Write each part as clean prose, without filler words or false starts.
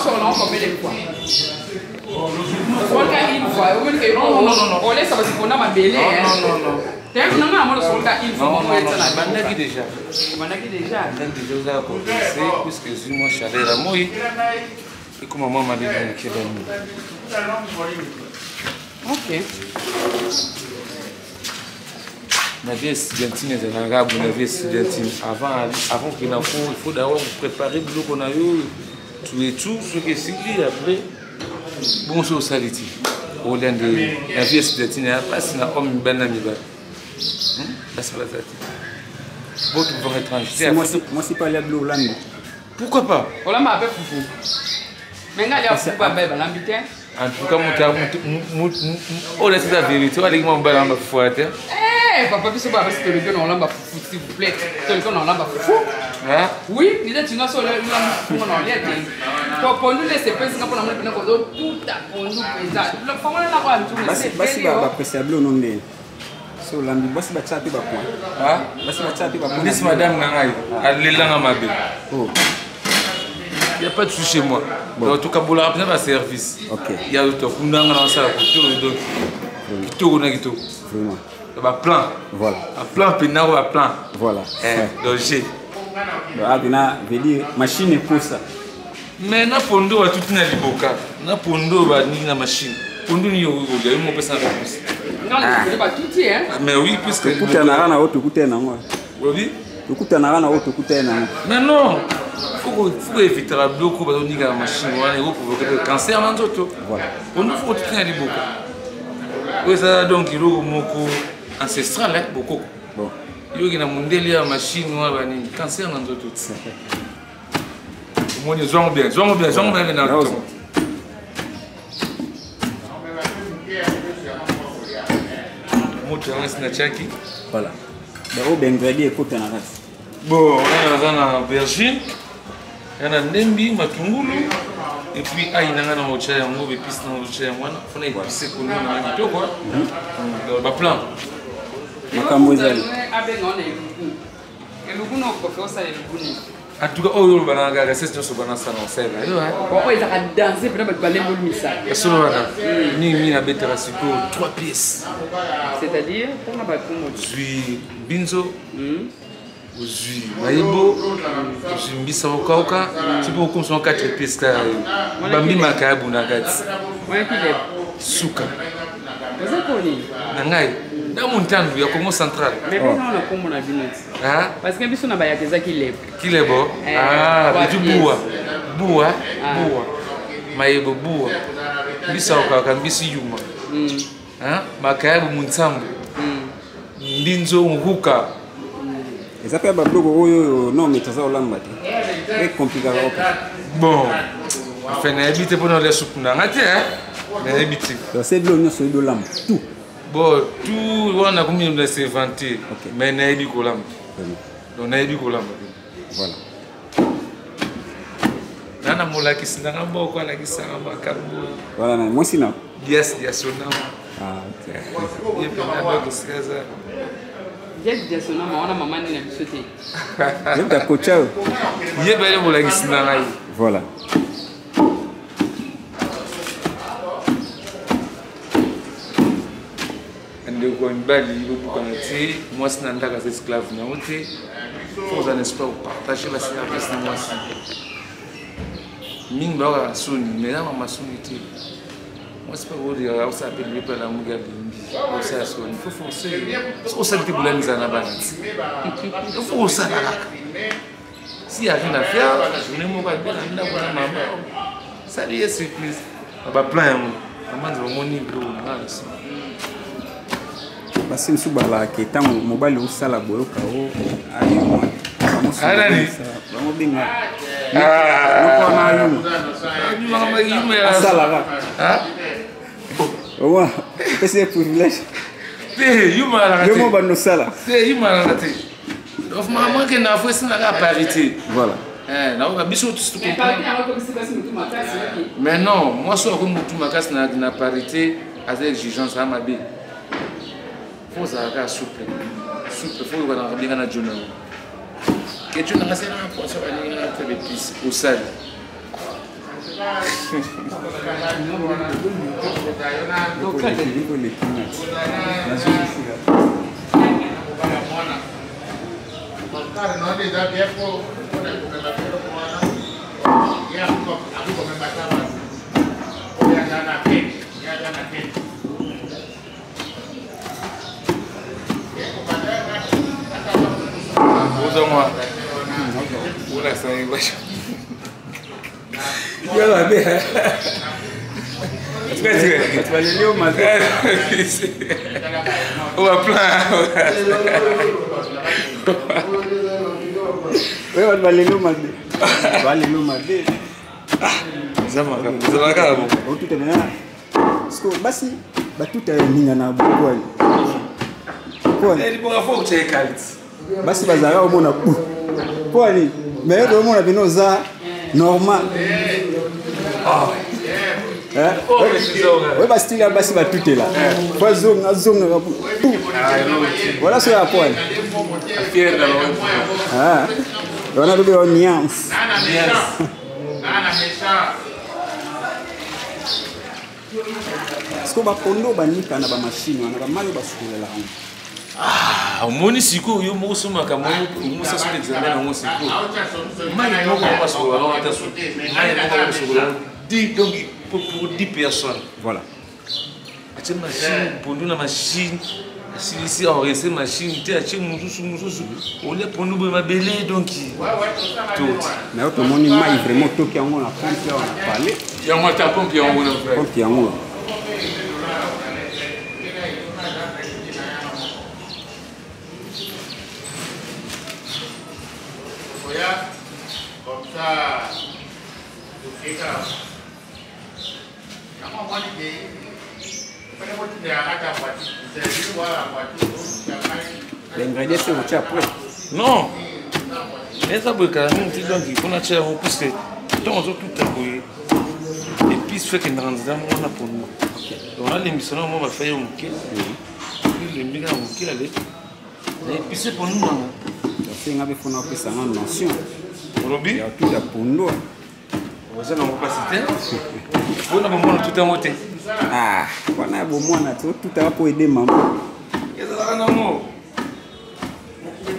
sur l'an combien de fois? Sur le cas une fois. Non. On laisse ça parce qu'on a ma belle. Non. T'es un homme sur le cas une fois. Bandaki déjà. Vous avez commencé puisque moi chaleur à moi. Et comme maman m'a dit que ok. Ma vie étudiantine est un arabe, ma vie étudiantine. Avant qu'il n'en faut, il faut d'abord préparer le boulot qu'on a eu, tout ce qui est signé après. Bon, c'est au saliti. Au lieu de la vie étudiantine, il n'y a pas si un homme ben ami. C'est pas ça. Bon, tu vas étranger. Moi, c'est pas les bleus Lamba. Pourquoi pas? On l'a appelé Foufou. Mais il y a Foufou à Bébé, l'ambité. En tout cas, on laisse la vérité. On a dit que mon bel homme faut être. Papa, tu sais pas parce que le gars, on l'a Foufou, s'il vous plaît. Le gars, on l'a Foufou. Oui, il dit tu n'as sur le Lamba, on l'a dit. Pour Pondu, les espèces, on a mis tout à Pondu. Le fond, on a la voix. Basi ba appréciable non né. So Lamba, basi ba tsapi ba point. Basi ba tsapi ba point. Laisse madame Nangai, elle est là à ma belle. Oh. Il n'y a pas de souci chez moi. En tout cas, pour la rapide, c'est un service. Il y a autre chose. Vraiment. Plan. Voilà. Plan, pénal, plan. Voilà. Loger. Veut dire machine pour ça. Mais na Pondu va tout na liboka. Na Pondu va ni na machine. Pondu ni yo yo, il mo pesa réponse. Non, il pas tout hein. Mais oui, puisque tout est na autre côté na moi. Oui. Tout est na autre côté na. Mais non. Faut éviter la bloco parce que la machine va provoquer le cancer dans tout. Voilà. Pondu faut tout na liboka. Oui, ça donc il y a ancestral hein, beaucoup. Bon. Il y a une machine qui cancer dans tout. Moi je joue bien dans tout. Moi je reste na chaki. Voilà. Mais au Bengredi écoute na race. Bon, on a un aubergine, on a nembi, matungulu. Et puis, il y a un autre épice dans le chien. On a épicé pour nous dans le quoi. Dans le plan. En tout cas, on va regarder ce que nous avons fait. Pourquoi ils ont dansé pour le ballet de Missa? Nous avons 3 pièces. C'est-à-dire, on a pas de binzo. Ozui maibo, ozui mbisa okauka, tipo comme 4 pièces bambi makabu na kati. Moyen qui est suka. Vous êtes connu. Nangai, dans mon temps ya Congo central. Mais bien on a comme on a vu notre. Parce que biso na ba ya keza qui lève. Qui lève? Du boua. Maibo boua. Mbisa okauka mbisi yuma. Makabu muntambo. Mbinzo nguka. Ça peut être bloco non mais ça Lamba c'est compliqué. Bon enfin n'habite pour les soupes na ngate n'habite c'est de l'oignon sur de Lamba tout bon tout on a combien de s'inventer mais n'habite ko Lamba donc n'habite ko Lamba voilà nana mola kisina ngamba ko la kisanga makambo voilà moi sina yes sona ok il peut pas que ça. J'ai dit ça, on a maman qui n'a pas sauté. J'ai ta cocha. Il est bien pour la guisna. Voilà. Ndeko Mobali, il faut connaître. Moi, c'est un tas d'esclaves. Il faut un espoir partager la service de moi. Ming bawa suni, mais là, ma sunité. Moi, c'est pas vous dire, on s'appelle le père Mugabe. Il faut forcer. On s'est dit pour la mise en avant. Il faut forcer. S'il n'y a rien à faire, je ne m'en vais pas bien. Ça y est, surprise. On va plein. On va mon niveau. Parce que Subala qui est en Mobali ou Sala Boyoka ou Arani. Vamos binga. Ouah, c'est un privilège. Voilà. Mais non, moi, je suis comme la parité à des exigences à ma vie. Il faut que souple. Souple, il faut que bien à journal. Et tu n'as pas de poisson à l'épice au sel. Basi bazara omona ku. Kwani mais omona binoza normal. Oui, parce qu'il y a basi batutela. Kwa zonga voilà ce à point. Ah. On a de nuance. Est-ce que ba Pondu banika na ba machine na ba mayo basukolela ngo. Ah, omoni siko yo mo soma ka mo musa so examen ngo siko. Mai mo ko paso alors ta so. Mai mo ko so donc pour 10 personnes. Voilà. Cette machine, Pondu na machine, si on reste machine, tu as mususu. On est Pondu ba belé donc tout. Mais autre monde mai vraiment toki yango na pompe on a parlé. Yango ta pompe yango na frère. Pompe yango. Comme ça, c'est ça. Les ingrédients c'est après. Non. Mais ça peut quand même dire donc il faut na cher parce que tant tout à coup épices fait que dans on a pour nous. Donc là l'émission on va faire un bouquet. Le miga un bouquet là. Les épices pour nous. C'est ngabe fona ko ça en notion. Robi Ya tout à Pondu. Vous allez pas citer. On a moment tout en moté. Ah, on a beau mwana tout à pour aider maman. Qu'est-ce que ça va non? Je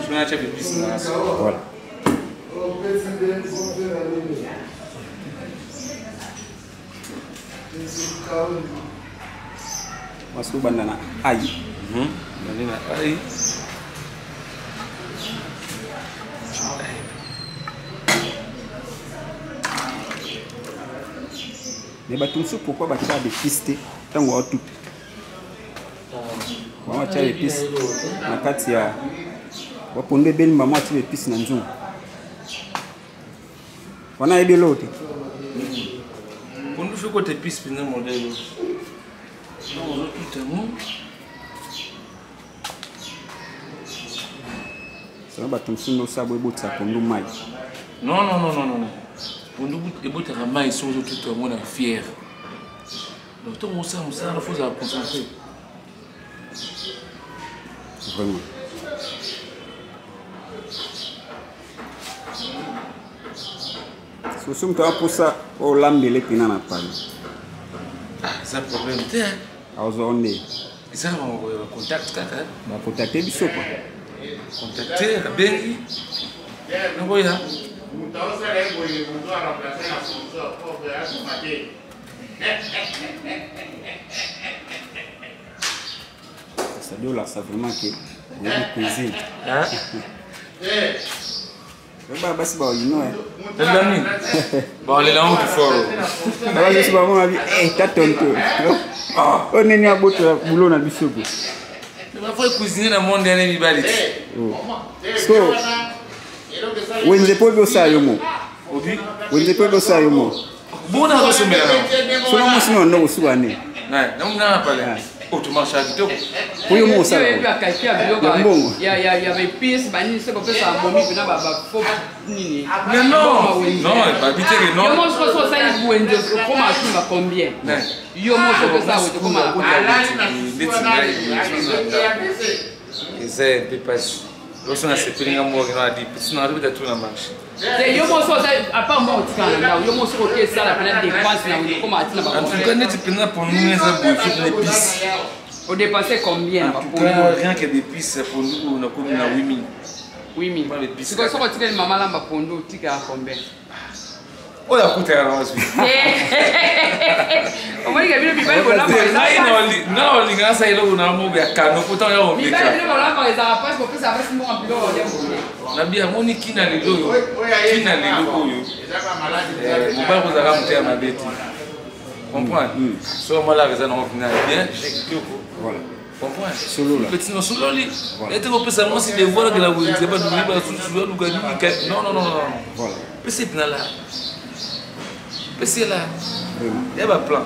vais acheter des pistes. Voilà. Parce que banana aïe. Banana aïe. Mais batumsu pourquoi ba tia des pistes tango tout. Ba tia des pistes na kati ya ba Pondu beli mama tia des pistes na nzungu. Wana ebe lote. Pondu fait quoi tes pistes pina modèle? Non, tout est bon. Ça va batumsu no sabo ebotsa Pondu mai. Non. Pondu ebota ka mai so tout le monde est fier. Donc tout on ça il faut se concentrer. Vraiment. So sum ta pour ça au lambele pina na pani. Ah, c'est un problème. Azonde. Ça on contact kaka. Ba contacter biso quoi. Contacter bengi. Non ya. Ça doit là ça vraiment que il y a une cuisine. Hein? Basi ba you know Nani? Bon les là on plus fort. Ba je ba mo abi ta tonto. On neni abota boulot na biso ko. Il faut cuisiner dans le monde dernier Mobali. So wenze podo sa yomo. Obi? Wenze podo sa yomo. Bona ko semela. So no musino no usubane. Non na pale. Tu marches à Ndeko. Pour yo mo sa. Il y a des pièces, c'est comme ça, non, pas vite que non. Moi, je pense ça, il faut combien? Yo, moi, je pense ça, c'est un peu pas. Lorsqu'on a séparé un mot, on a dit, sinon on a tout dans le marché. Et yo moso à part moi yo moso OK ça la peine dépense na on comment atteindre ba. En tout cas, net peine pour nous ça beaucoup d'épices. On dépensait combien pour rien que d'épices pour nous on a combien na 8000. 8000. C'est quoi ça quand tu dis maman Lamba Pondu tu as combien? Oh la coûte alors aussi. On va dire que bien bien voilà. Non, les gars ça il on a mo bien cano pourtant là on bien. Bien bien voilà quand les arapes pour que ça va se moi en bilo on na bien moni kina lelo yo. Kina lelo yo. Mobali ko zaka mutya mabeti. Comprends? So moi là raison on finit bien. Voilà. Comprends? Solo là. Petit no solo li. Et tu peux ça moi si les voir que la vous c'est pas de libre solo lu gani. Non. Voilà. C'est là. C'est là. Il y a un plan.